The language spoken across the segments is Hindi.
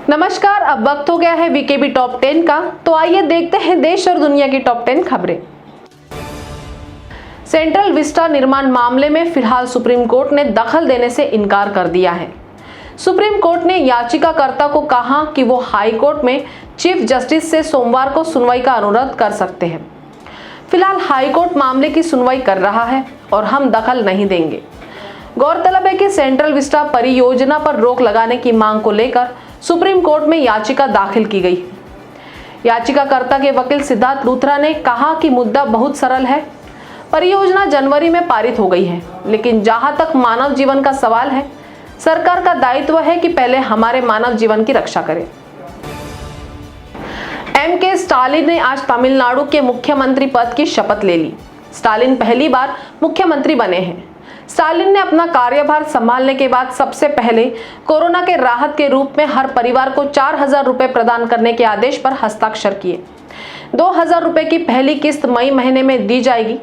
नमस्कार, अब वक्त हो गया है वीकेबी टॉप 10 का। तो आइए देखते हैं देश और दुनिया की टॉप 10 खबरें। सेंट्रल विस्टा निर्माण मामले में फिलहाल सुप्रीम कोर्ट ने दखल देने से इनकार कर दिया है। सुप्रीम कोर्ट ने याचिकाकर्ता को कहा कि वो हाई कोर्ट में चीफ जस्टिस से सोमवार को सुनवाई का अनुरोध कर सकते हैं। फिलहाल हाई कोर्ट मामले की सुनवाई कर रहा है और हम दखल नहीं देंगे। गौरतलब है कि सेंट्रल विस्टा परियोजना पर रोक लगाने की मांग को लेकर सुप्रीम कोर्ट में याचिका दाखिल की गई। याचिकाकर्ता के वकील सिद्धार्थ लूथरा ने कहा कि मुद्दा बहुत सरल है। परियोजना जनवरी में पारित हो गई है, लेकिन जहां तक मानव जीवन का सवाल है, सरकार का दायित्व है कि पहले हमारे मानव जीवन की रक्षा करे। एम.के. स्टालिन ने आज तमिलनाडु के मुख्यमंत्री पद की शपथ ले ली। स्टालिन पहली बार मुख्यमंत्री बने हैं। स्टालिन ने अपना कार्यभार संभालने के बाद सबसे पहले कोरोना के राहत के रूप में हर परिवार को 4,000 रुपए प्रदान करने के आदेश पर हस्ताक्षर किए। 2,000 रुपए की पहली किस्त मई महीने में दी जाएगी।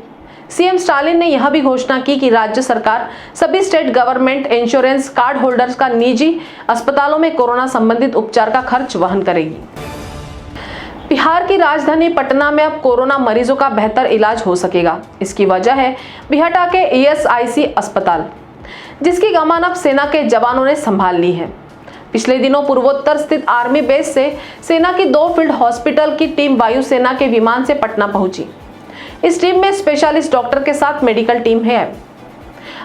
सीएम स्टालिन ने यह भी घोषणा की कि राज्य सरकार सभी state government insurance card holders का निजी अस्पतालों में कोरोना संबंधित उपचार का खर्च वहन करेगी। बिहार की राजधानी पटना में अब कोरोना मरीजों का बेहतर इलाज हो सकेगा। इसकी वजह है बिहटा के ईएसआईसी अस्पताल, जिसकी कमान अब सेना के जवानों ने संभाल ली है। पिछले दिनों पूर्वोत्तर स्थित आर्मी बेस से सेना की 2 फील्ड हॉस्पिटल की टीम वायुसेना के विमान से पटना पहुंची। इस टीम में स्पेशलिस्ट डॉक्टर के साथ मेडिकल टीम है।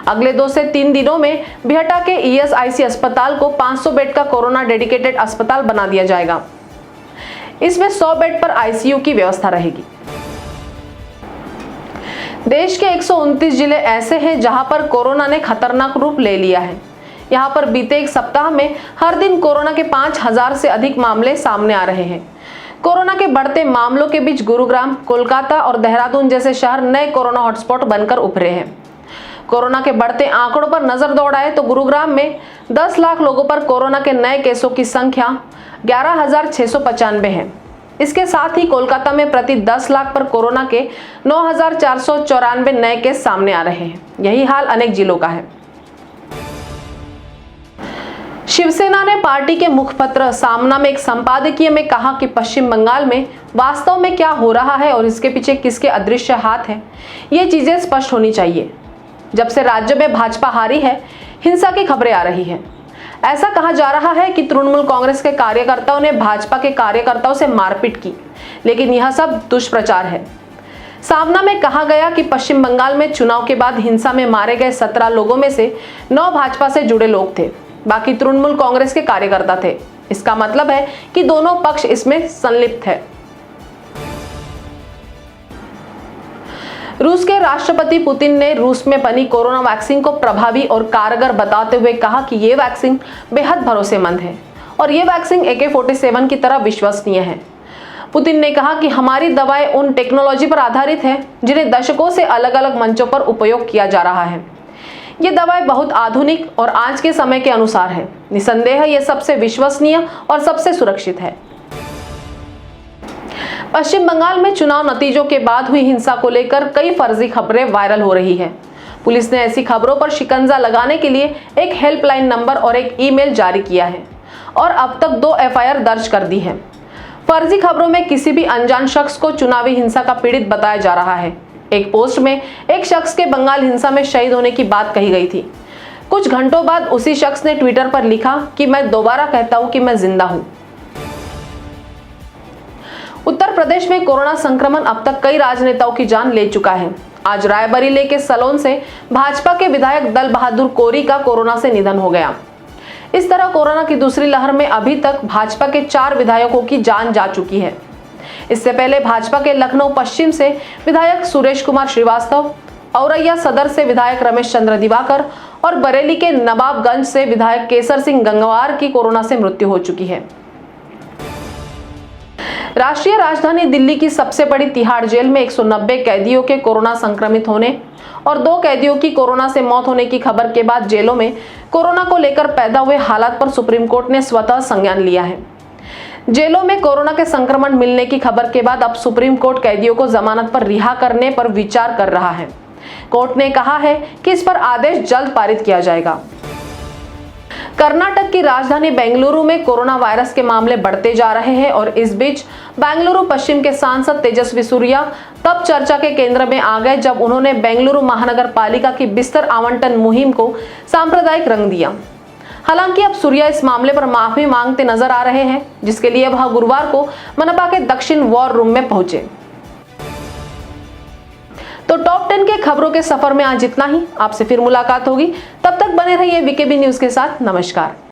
अगले 2 से 3 दिनों में बिहटा के ईएसआईसी अस्पताल को 500 बेड का कोरोना डेडिकेटेड अस्पताल बना दिया जाएगा। इसमें 100 बेड पर आईसीयू की व्यवस्था रहेगी। देश के 129 जिले ऐसे हैं जहां पर कोरोना ने खतरनाक रूप ले लिया है। यहां पर बीते एक सप्ताह में हर दिन कोरोना के 5,000 से अधिक मामले सामने आ रहे हैं। कोरोना के बढ़ते मामलों के बीच गुरुग्राम, कोलकाता और देहरादून जैसे शहर नए कोरोना हॉटस्पॉट बनकर उभरे हैं। कोरोना के बढ़ते आंकड़ों पर नजर दौड़ाए तो गुरुग्राम में 10 लाख लोगों पर कोरोना के नए केसों की संख्या 11,695 है। इसके साथ ही कोलकाता में प्रति 10 लाख पर कोरोना के 9,494 नए केस सामने आ रहे हैं। यही हाल अनेक जिलों का है। शिवसेना ने पार्टी के मुखपत्र सामना में एक संपादकीय में कहा कि पश्चिम बंगाल में वास्तव में क्या हो रहा है और इसके पीछे किसके अदृश्य हाथ हैं, ये चीजें स्पष्ट होनी चाहिए। जब से राज्य में भाजपा हारी है, हिंसा की खबरें आ रही है। ऐसा कहा जा रहा है कि तृणमूल कांग्रेस के कार्यकर्ताओं ने भाजपा के कार्यकर्ताओं से मारपीट की, लेकिन यह सब दुष्प्रचार है। सामना में कहा गया कि पश्चिम बंगाल में चुनाव के बाद हिंसा में मारे गए 17 लोगों में से 9 भाजपा से जुड़े लोग थे, बाकी तृणमूल कांग्रेस के कार्यकर्ता थे। इसका मतलब है कि दोनों पक्ष इसमें संलिप्त है। रूस के राष्ट्रपति पुतिन ने रूस में बनी कोरोना वैक्सीन को प्रभावी और कारगर बताते हुए कहा कि ये वैक्सीन बेहद भरोसेमंद है और ये वैक्सीन AK-47 की तरह विश्वसनीय है। पुतिन ने कहा कि हमारी दवाएं उन टेक्नोलॉजी पर आधारित है जिन्हें दशकों से अलग अलग मंचों पर उपयोग किया जा रहा है। ये दवाएं बहुत आधुनिक और आज के समय के अनुसार है। निसंदेह ये सबसे विश्वसनीय और सबसे सुरक्षित है। पश्चिम बंगाल में चुनाव नतीजों के बाद हुई हिंसा को लेकर कई फर्जी खबरें वायरल हो रही है। पुलिस ने ऐसी खबरों पर शिकंजा लगाने के लिए एक हेल्पलाइन नंबर और एक ईमेल जारी किया है और अब तक 2 FIR दर्ज कर दी है। फर्जी खबरों में किसी भी अनजान शख्स को चुनावी हिंसा का पीड़ित बताया जा रहा है। एक पोस्ट में एक शख्स के बंगाल हिंसा में शहीद होने की बात कही गई थी। कुछ घंटों बाद उसी शख्स ने ट्विटर पर लिखा कि मैं दोबारा कहता हूं कि मैं जिंदा हूं। उत्तर प्रदेश में कोरोना संक्रमण अब तक कई राजनेताओं की जान ले चुका है। आज रायबरेली के सलोन से भाजपा के विधायक दल बहादुर कोरी का कोरोना से निधन हो गया। इस तरह कोरोना की दूसरी लहर में अभी तक भाजपा के 4 विधायकों की जान जा चुकी है। इससे पहले भाजपा के लखनऊ पश्चिम से विधायक सुरेश कुमार श्रीवास्तव, औरैया सदर से विधायक रमेश चंद्र दिवाकर और बरेली के नवाबगंज से विधायक केसर सिंह गंगवार की कोरोना से मृत्यु हो चुकी है। राष्ट्रीय राजधानी दिल्ली की सबसे बड़ी तिहाड़ जेल में 190 कैदियों के कोरोना संक्रमित होने और 2 कैदियों की कोरोना से मौत होने की खबर के बाद जेलों में कोरोना को लेकर पैदा हुए हालात पर सुप्रीम कोर्ट ने स्वतः संज्ञान लिया है। जेलों में कोरोना के संक्रमण मिलने की खबर के बाद अब सुप्रीम कोर्ट कैदियों को जमानत पर रिहा करने पर विचार कर रहा है। कोर्ट ने कहा है कि इस पर आदेश जल्द पारित किया जाएगा। कर्नाटक की राजधानी बेंगलुरु में कोरोना वायरस के मामले बढ़ते जा रहे हैं और इस बीच बेंगलुरु पश्चिम के सांसद तेजस्वी सूर्या तब चर्चा के केंद्र में आ गए जब उन्होंने बेंगलुरु महानगर पालिका की बिस्तर आवंटन मुहिम को सांप्रदायिक रंग दिया। हालांकि अब सूर्या इस मामले पर माफी मांगते नजर आ रहे हैं, जिसके लिए वह गुरुवार को मनपा के दक्षिण वॉर रूम में पहुंचे। तो टॉप 10 के खबरों के सफर में आज इतना ही। आपसे फिर मुलाकात होगी, तब तक बने रहिए वीकेबी न्यूज के साथ। नमस्कार।